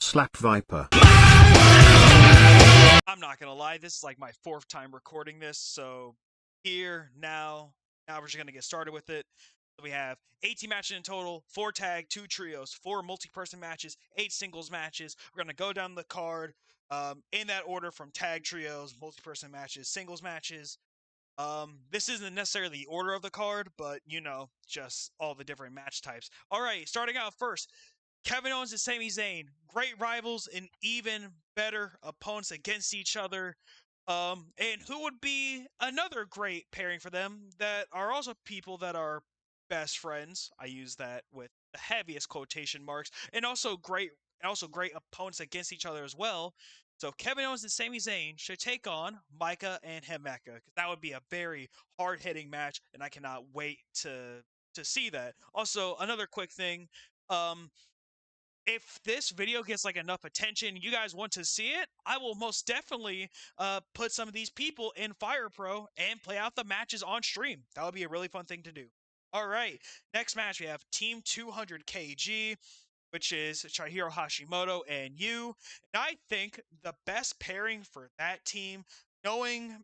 Slap Viper. I'm not gonna lie, this is like my 4th time recording this, so now we're just gonna get started with it. We have 18 matches in total, 4 tag, 2 trios, 4 multi-person matches, 8 singles matches. We're gonna go down the card in that order from tag, trios, multi-person matches, singles matches. This isn't necessarily the order of the card, but you know, just all the different match types. All right, starting out first, Kevin Owens and Sami Zayn, great rivals and even better opponents against each other. And who would be another great pairing for them that are also people that are best friends? I use that with the heaviest quotation marks, and also great opponents against each other as well. So Kevin Owens and Sami Zayn should take on Micah and Himeka, because that would be a very hard-hitting match, and I cannot wait to see that. Also, another quick thing, if this video gets like enough attention, you guys want to see it, I will most definitely put some of these people in Fire Pro and play out the matches on stream. That would be a really fun thing to do. All right, next match we have Team 200 KG, which is Chihiro Hashimoto and you. And I think the best pairing for that team, knowing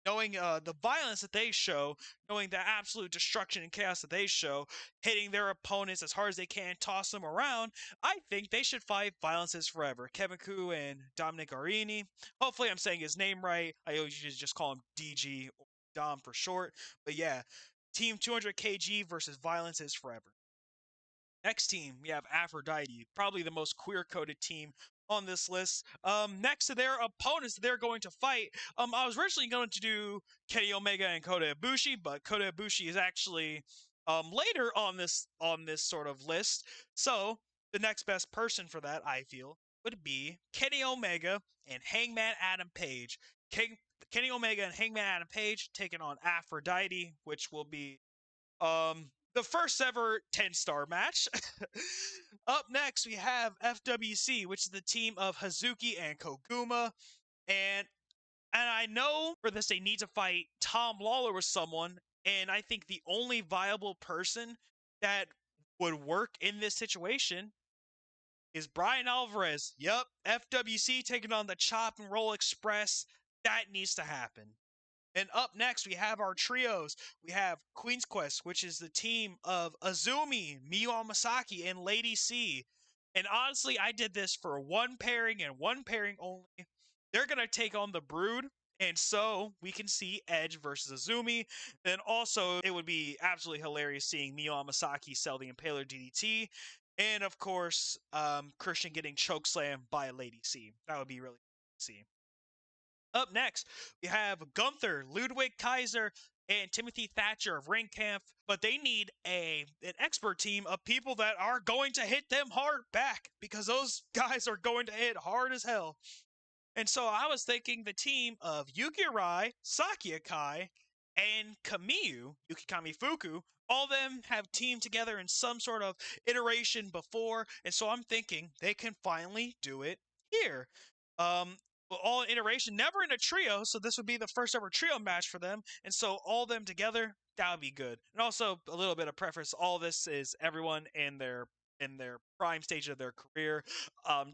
the violence that they show, knowing the absolute destruction and chaos that they show, hitting their opponents as hard as they can, toss them around, I think they should fight Violence is Forever. Kevin Koo and Dominic Arini. Hopefully I'm saying his name right. I always just call him DG or Dom for short. But yeah, Team 200 KG versus Violence is Forever. Next team, we have Aphrodite, probably the most queer-coded team on this list. Next to their opponents they're going to fight, I was originally going to do Kenny Omega and Kota Ibushi, but Kota Ibushi is actually later on this sort of list. So the next best person for that, I feel, would be Kenny Omega and Hangman Adam Page. Kenny Omega and Hangman Adam Page taking on Aphrodite, which will be the first ever 10-star match. Up next, we have FWC, which is the team of Hazuki and Koguma. And I know for this they need to fight Tom Lawler with someone, and I think the only viable person that would work in this situation is Brian Alvarez. Yup, FWC taking on the Chop and Roll Express. That needs to happen. And up next, we have our trios. We have Queen's Quest, which is the team of Azumi, Miyu Amasaki, and Lady C. And honestly, I did this for one pairing and one pairing only. They're going to take on the Brood, and so we can see Edge versus Azumi. Then also, it would be absolutely hilarious seeing Miyu Amasaki sell the Impaler DDT. And of course, Christian getting chokeslammed by Lady C. That would be really cool to see. Up next, we have Gunther, Ludwig Kaiser, and Timothy Thatcher of Ring Camp, but they need an expert team of people that are going to hit them hard back, because those guys are going to hit hard as hell. And so I was thinking the team of Yuki Arai, Saki Akai, and Kamiyu, Yukikami Fuku, all of them have teamed together in some sort of iteration before, and so I'm thinking they can finally do it here. All iteration, never in a trio, so this would be the first ever trio match for them, and so all of them together, that would be good. And also, a little bit of preference, all this is everyone in their prime stage of their career.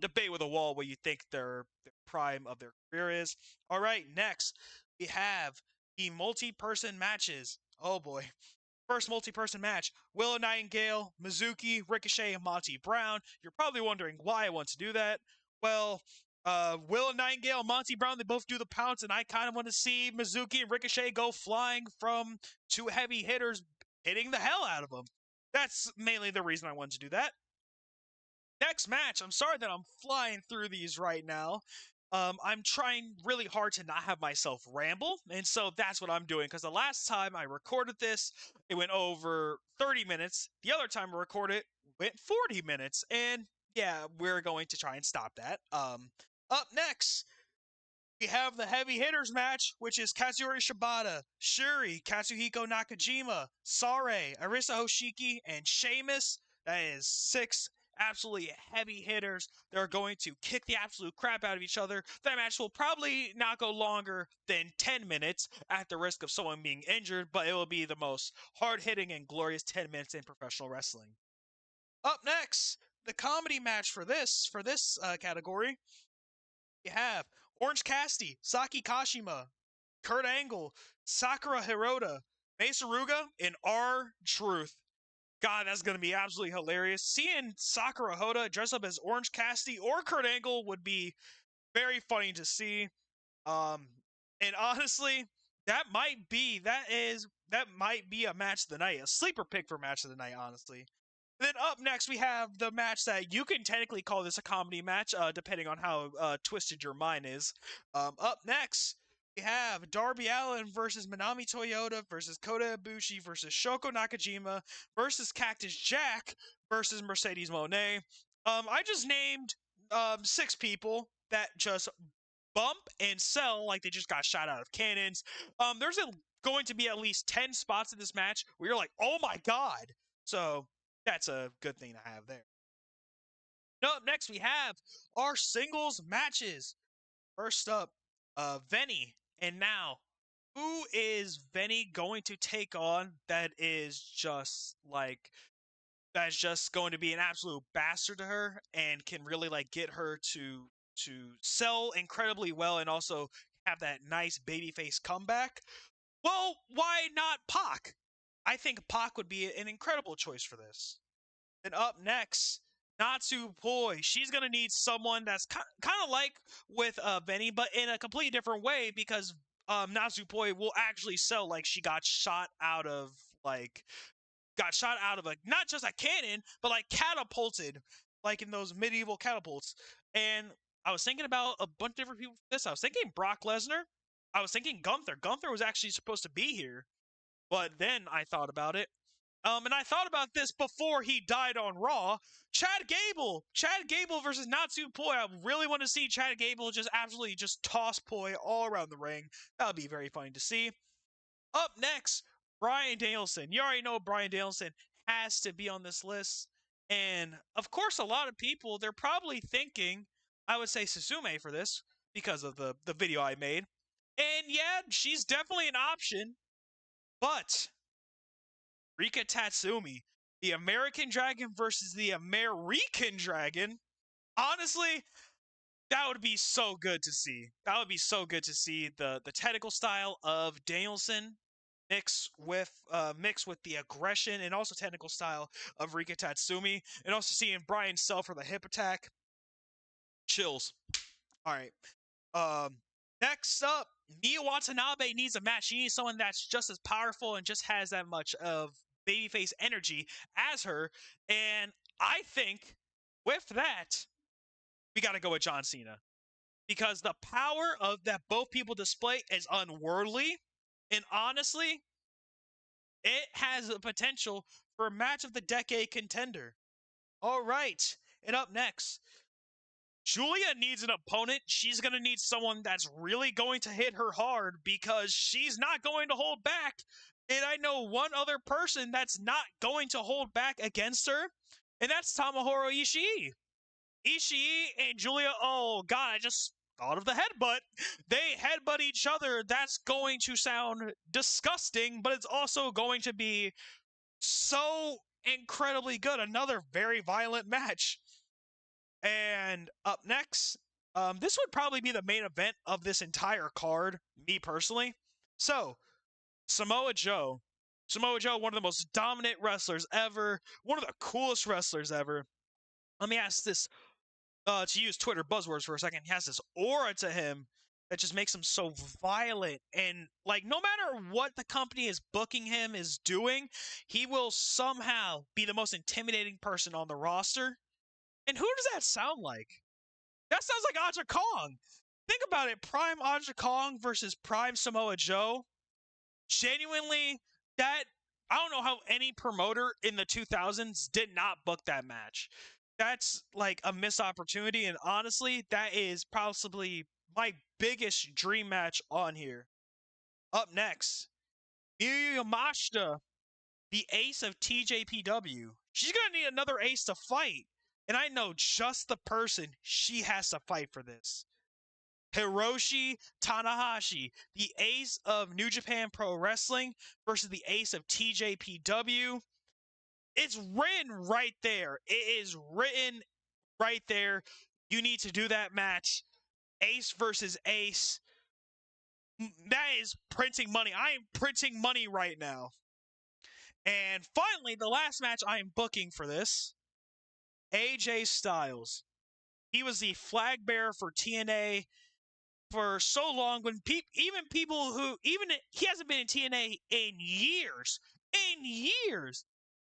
Debate with a wall what you think their prime of their career is. All right, next, we have the multi-person matches. Oh boy. First multi-person match, Willow Nightingale, Mizuki, Ricochet, and Monty Brown. You're probably wondering why I want to do that. Well, Willow Nightingale and Monty Brown, they both do the pounce, and I kind of want to see Mizuki and Ricochet go flying from two heavy hitters hitting the hell out of them. That's mainly the reason I wanted to do that. Next match, I'm sorry that I'm flying through these right now. I'm trying really hard to not have myself ramble, and so that's what I'm doing, because the last time I recorded this, it went over 30 minutes. The other time I recorded, went 40 minutes, and yeah, we're going to try and stop that. Up next, we have the heavy hitters match, which is Katsuyori Shibata, Shuri, Katsuhiko Nakajima, Sare, Arisa Hoshiki, and Sheamus. That is 6 absolutely heavy hitters. They're going to kick the absolute crap out of each other. That match will probably not go longer than 10 minutes at the risk of someone being injured, but it will be the most hard-hitting and glorious 10 minutes in professional wrestling. Up next, the comedy match for this category, you have Orange Cassidy, Saki Kashima, Kurt Angle, Sakura Hirota, Mace Aruga, and R-Truth. God, that's going to be absolutely hilarious. Seeing Sakura Hoda dress up as Orange Cassidy or Kurt Angle would be very funny to see. Um, and honestly, that might be a match of the night, a sleeper pick for match of the night, honestly. Then up next, we have the match that you can technically call this a comedy match, depending on how twisted your mind is. Up next, we have Darby Allin versus Manami Toyota versus Kota Ibushi versus Shoko Nakajima versus Cactus Jack versus Mercedes Moné. I just named 6 people that just bump and sell like they just got shot out of cannons. There's going to be at least 10 spots in this match where you're like, oh my god. So that's a good thing to have there. Now, up next, we have our singles matches. First up, Venny. And now, who is Venny going to take on that's just going to be an absolute bastard to her and can really like get her to sell incredibly well and also have that nice babyface comeback? Well, why not Pac? I think Pac would be an incredible choice for this. And up next, Natsupoi. She's gonna need someone that's kind of like with Venny, but in a completely different way because Natsupoi will actually sell like she got shot out of a not just a cannon, but like catapulted, like in those medieval catapults. And I was thinking about a bunch of different people for this. I was thinking Brock Lesnar. I was thinking Gunther. Gunther was actually supposed to be here, but then I thought about it. And I thought about this before he died on Raw. Chad Gable. Chad Gable versus Natsu Poi. I really want to see Chad Gable just absolutely just toss Poi all around the ring. That would be very funny to see. Up next, Bryan Danielson. You already know Bryan Danielson has to be on this list. And of course, a lot of people, they're probably thinking, I would say Suzume for this because of the video I made. And yeah, she's definitely an option. But Rika Tatsumi, the American Dragon versus the American Dragon. Honestly, that would be so good to see. That would be so good to see the technical style of Danielson mix with the aggression and also technical style of Rika Tatsumi, and also seeing Brian sell for the hip attack. Chills. All right. Next up, Nia Watanabe needs a match. She needs someone that's just as powerful and just has that much of babyface energy as her. And I think with that, we got to go with John Cena because the power of that both people display is unworldly. And honestly, it has the potential for a match of the decade contender. All right. And up next, Julia needs an opponent. She's going to need someone that's really going to hit her hard because she's not going to hold back. And I know one other person that's not going to hold back against her, and that's Tomohiro Ishii. Ishii and Julia, oh god, I just thought of the headbutt. They headbutt each other. That's going to sound disgusting, but it's also going to be so incredibly good. Another very violent match. And up next, this would probably be the main event of this entire card, me personally. So, Samoa Joe. Samoa Joe, one of the most dominant wrestlers ever, one of the coolest wrestlers ever. Let me ask this, to use Twitter buzzwords for a second. He has this aura to him that just makes him so violent. And, like, no matter what the company is booking him is doing, he will somehow be the most intimidating person on the roster. And who does that sound like? That sounds like Aja Kong. Think about it. Prime Aja Kong versus Prime Samoa Joe. Genuinely, that I don't know how any promoter in the 2000s did not book that match. That's like a missed opportunity, and honestly, that is possibly my biggest dream match on here. Up next, Miyu Yamashita, the ace of TJPW. She's gonna need another ace to fight, and I know just the person she has to fight for this. Hiroshi Tanahashi, the ace of New Japan Pro Wrestling versus the ace of TJPW. It's written right there. It is written right there. You need to do that match. Ace versus Ace. That is printing money. I am printing money right now. And finally, the last match I am booking for this, AJ Styles. He was the flag bearer for TNA for so long when even people who he hasn't been in TNA in years,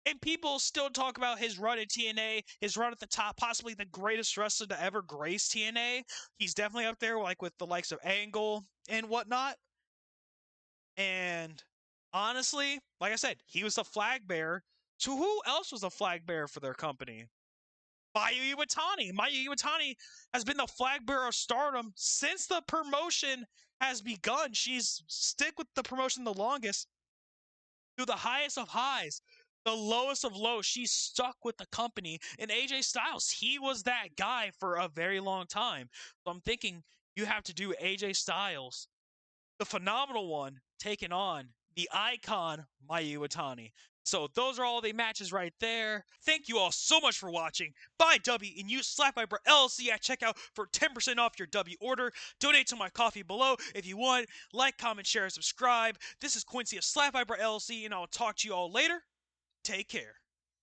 and people still talk about his run in TNA, his run at the top, possibly the greatest wrestler to ever grace TNA. He's definitely up there, like with the likes of Angle and whatnot. And honestly, like I said, he was the flag bearer. So who else was a flag bearer for their company? Mayu Iwatani. Mayu Iwatani has been the flag bearer of Stardom since the promotion has begun. She's stick with the promotion the longest. To the highest of highs, the lowest of lows. She's stuck with the company. And AJ Styles, he was that guy for a very long time. So I'm thinking you have to do AJ Styles, the phenomenal one, taking on the icon Mayu Iwatani. So those are all the matches right there. Thank you all so much for watching. Buy W and use SlapViperLLC at checkout for 10% off your W order. Donate to my coffee below if you want. Like, comment, share, and subscribe. This is Quincy of SlapViperLLC, and I'll talk to you all later. Take care.